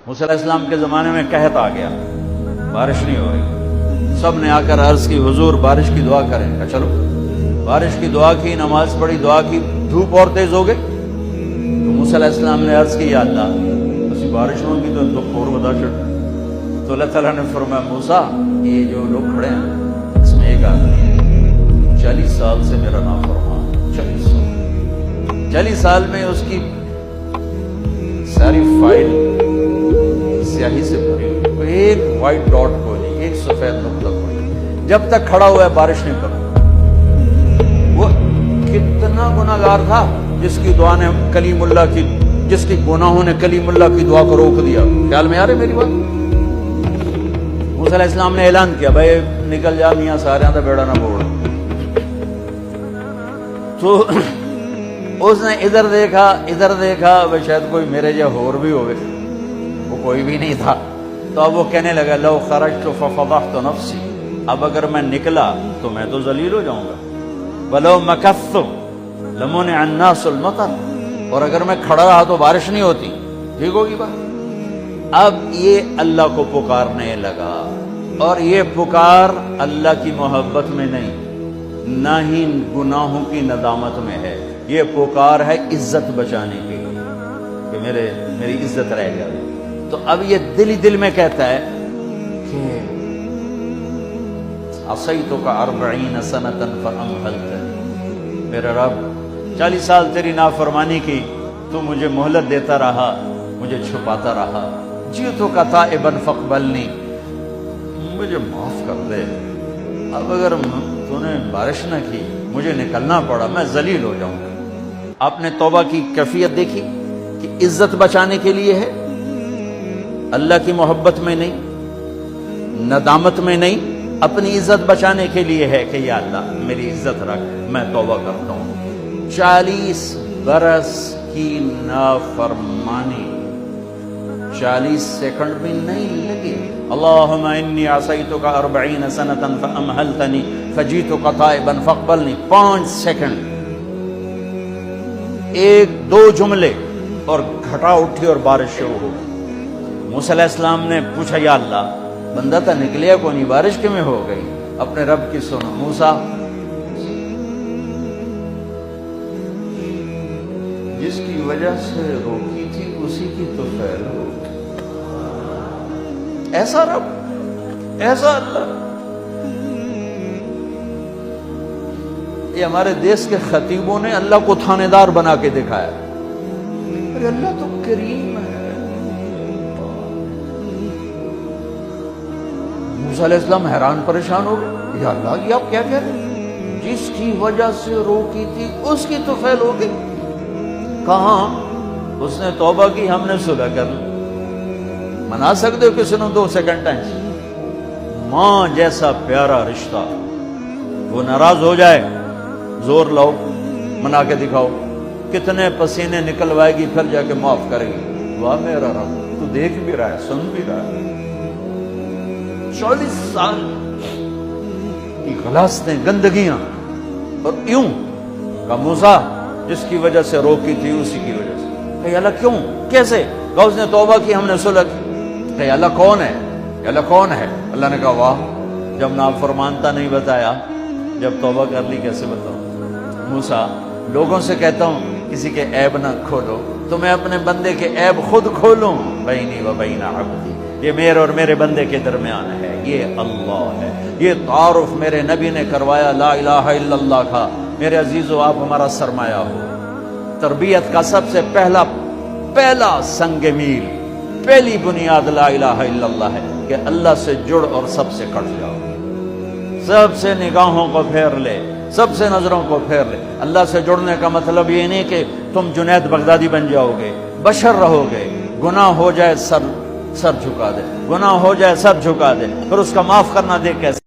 موسیٰ علیہ السلام کے زمانے میں قحط آ گیا، بارش نہیں ہو رہی، سب نے آ کر عرض کی حضور بارش کی دعا کریں۔ کہا چلو، بارش کی دعا کی، نماز پڑھی، دعا کی، دھوپ اور تیز ہو گئی تو موسیٰ علیہ السلام نے عرض کی یا اللہ اسی بارش ہوگی تو دکھ اور بتا چڑھ۔ تو اللہ تعالیٰ نے فرمایا موسیٰ یہ جو لوگ کھڑے ہیں اس میں ایک آدمی 40 سال سے میرا نافرمان، 40 سال میں اس کی ساری فائل سیاہی سے بھری ہوئی، ایک وائٹ ڈاٹ کو نہیں، ایک سفید نقطہ کو نہیں، جب تک کھڑا ہوا ہے بارش نہیں کروں۔ وہ کتنا گناہگار تھا جس کی دعا نے کلیم اللہ کی، جس کی گناہوں نے کلیم اللہ کی دعا کو روک دیا۔ خیال میں آ رہے میری بات؟ موسیٰ علیہ السلام نے اعلان کیا بھائی نکل جا میاں سارے دا بیڑا نہ بوڑ۔ تو اس نے ادھر دیکھا وہ شاید کوئی میرے جا ہور بھی ہوئے، وہ کوئی بھی نہیں تھا۔ تو اب وہ کہنے لگا لو خرجت ففضحت نفسی، اب اگر میں نکلا تو میں تو ذلیل ہو جاؤں گا، ولو مکثت لمنع الناس المطر، اور اگر میں کھڑا رہا تو بارش نہیں ہوتی، ٹھیک ہوگی بات۔ اب یہ اللہ کو پکارنے لگا، اور یہ پکار اللہ کی محبت میں نہیں، نہ ہی گناہوں کی ندامت میں ہے، یہ پکار ہے عزت بچانے کے لیے کہ میری عزت رہ جائے۔ تو اب یہ دل ہی دل میں کہتا ہے کہ عصیتک 40 سنۃ فامہلتنی، میرے رب 40 سال تیری نافرمانی کی، تو مجھے مہلت دیتا رہا، مجھے چھپاتا رہا، جئتک تائبا فاقبلنی، مجھے معاف کر دے۔ اب اگر تو نے بارش نہ کی، مجھے نکلنا پڑا، میں ذلیل ہو جاؤں گا۔ آپ نے توبہ کی کیفیت دیکھی کہ عزت بچانے کے لیے ہے، اللہ کی محبت میں نہیں، ندامت میں نہیں، اپنی عزت بچانے کے لیے ہے کہ یا اللہ میری عزت رکھ، میں توبہ کرتا ہوں۔ 40 برس کی نافرمانی، 40 سیکنڈ بھی نہیں لگے۔ اللہم انی عصیتک 40 سنۃ فامہلتنی فجئتک تائبا فاقبلنی، 5 سیکنڈ، 1-2 جملے، اور گھٹا اٹھی اور بارش شروع ہو گئی۔ موسیٰ علیہ السلام نے پوچھا یا اللہ بندہ تھا نکلیا کو نہیں، بارش کیوں ہو گئی؟ اپنے رب کی سنو، موسیٰ جس کی وجہ سے روکی تھی اسی کی تو فعل ہو۔ ایسا رب، ایسا اللہ۔ یہ ہمارے دیس کے خطیبوں نے اللہ کو تھانے دار بنا کے دکھایا، ارے اللہ تو کریم ہے۔ موسیٰ علیہ السلام حیران پریشان ہو گئے، یا اللہ یہ آپ کیا کہہ رہے ہیں؟ جس کی وجہ سے روکی تھی اس کی تو فعل ہو گئی۔ کہاں اس نے توبہ کی، ہم نے صلح کر لی۔ منا سکتے ہو کسی نے 2 سیکنڈ ٹائم؟ ماں جیسا پیارا رشتہ، وہ ناراض ہو جائے زور لاؤ، منا کے دکھاؤ، کتنے پسینے نکلوائے گی پھر جا کے معاف کرے گی۔ واہ میرا رب، تو دیکھ بھی رہا ہے، سن بھی رہا ہے۔ 40 سال کی غلاستیں، گندگیاں، اور یوں کہا موسیٰ جس کی وجہ سے روکی تھی اسی کی وجہ سے۔ کہ اللہ کیوں، کیسے؟ کہا اس نے توبہ کی، ہم نے صلح کی۔ کہ اللہ کون ہے؟ کہ اللہ کون ہے؟ اللہ نے کہا واہ، جب نافرمانتا نہیں بتایا، جب توبہ کر لی کیسے بتاؤں؟ موسیٰ لوگوں سے کہتا ہوں کسی کے عیب نہ کھولو، تو میں اپنے بندے کے عیب خود کھولوں؟ بینی و بین عبدی، یہ میرے اور میرے بندے کے درمیان ہے، یہ اللہ ہے۔ یہ تعارف میرے نبی نے کروایا لا الہ الا اللہ کا۔ میرے عزیزو آپ ہمارا سرمایہ ہو۔ تربیت کا سب سے پہلا سنگ میل، پہلی بنیاد لا الہ الا اللہ ہے کہ اللہ سے جڑ اور سب سے کٹ جاؤ، سب سے نگاہوں کو پھیر لے، سب سے نظروں کو پھیر لے۔ اللہ سے جڑنے کا مطلب یہ نہیں کہ تم جنید بغدادی بن جاؤ گے، بشر رہو گے، گناہ ہو جائے سر جھکا دے، گناہ ہو جائے سر جھکا دے، پھر اس کا معاف کرنا دے کیسے؟